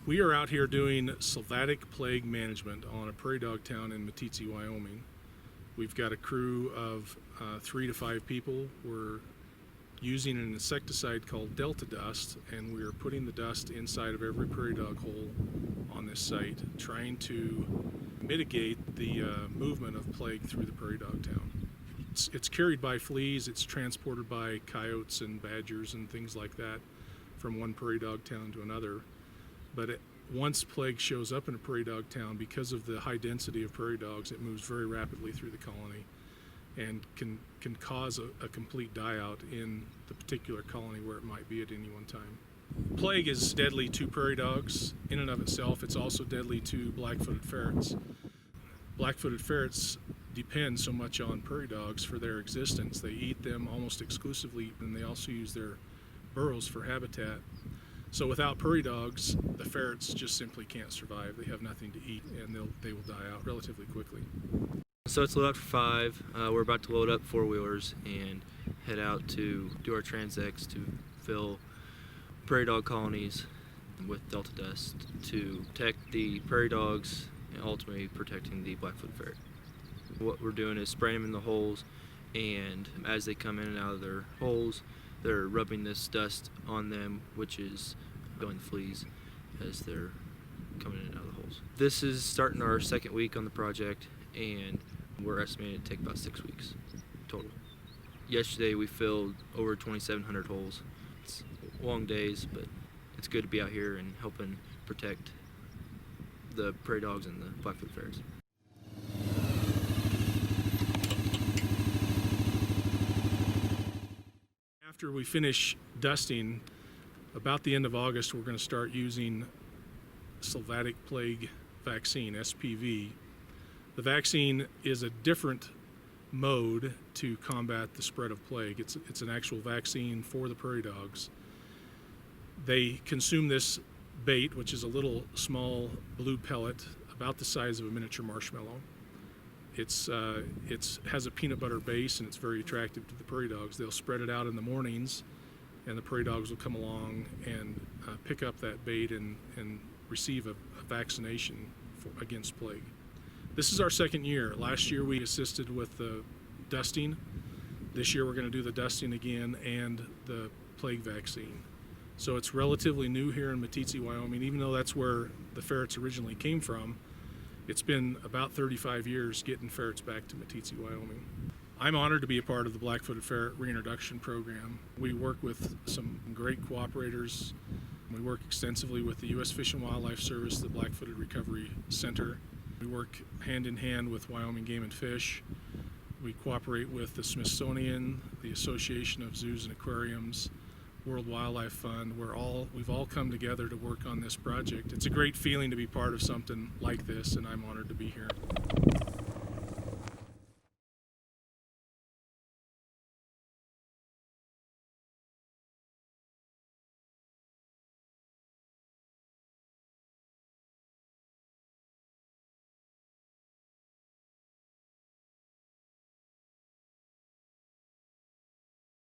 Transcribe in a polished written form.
We are out here doing sylvatic plague management on a prairie dog town in Meeteetse, Wyoming. We've got a crew of 3 to 5 people. We're using an insecticide called Delta dust, and we're putting the dust inside of every prairie dog hole on this site, trying to mitigate the movement of plague through the prairie dog town. It's carried by fleas, it's transported by coyotes and badgers and things like that from one prairie dog town to another. But once plague shows up in a prairie dog town, because of the high density of prairie dogs, it moves very rapidly through the colony and can cause a complete die-out in the particular colony where it might be at any one time. Plague is deadly to prairie dogs in and of itself. It's also deadly to black-footed ferrets. Black-footed ferrets depend so much on prairie dogs for their existence. They eat them almost exclusively, and they also use their burrows for habitat. So without prairie dogs, the ferrets just simply can't survive. They have nothing to eat, and they will die out relatively quickly. So it's load out for 5. We're about to load up 4-wheelers and head out to do our transects to fill prairie dog colonies with Delta dust to protect the prairie dogs and ultimately protecting the black-footed ferret. What we're doing is spraying them in the holes, and as they come in and out of their holes, they're rubbing this dust on them, which is killing the fleas as they're coming in and out of the holes. This is starting our 2nd week on the project, and we're estimating to take about 6 weeks total. Yesterday we filled over 2,700 holes. It's long days, but it's good to be out here and helping protect the prairie dogs and the black-footed ferrets. After we finish dusting, about the end of August, we're going to start using sylvatic plague vaccine, SPV. The vaccine is a different mode to combat the spread of plague. It's an actual vaccine for the prairie dogs. They consume this bait, which is a little small blue pellet about the size of a miniature marshmallow. It has a peanut butter base, and it's very attractive to the prairie dogs. They'll spread it out in the mornings, and the prairie dogs will come along and pick up that bait and receive a vaccination against plague. This is our 2nd year. Last year we assisted with the dusting. This year we're going to do the dusting again and the plague vaccine. So it's relatively new here in Meeteetse, Wyoming, even though that's where the ferrets originally came from. It's been about 35 years getting ferrets back to Meeteetse, Wyoming. I'm honored to be a part of the Black-footed Ferret Reintroduction Program. We work with some great cooperators. We work extensively with the U.S. Fish and Wildlife Service, the Black-footed Recovery Center. We work hand in hand with Wyoming Game and Fish. We cooperate with the Smithsonian, the Association of Zoos and Aquariums, World Wildlife Fund. We've all come together to work on this project. It's a great feeling to be part of something like this, and I'm honored to be here.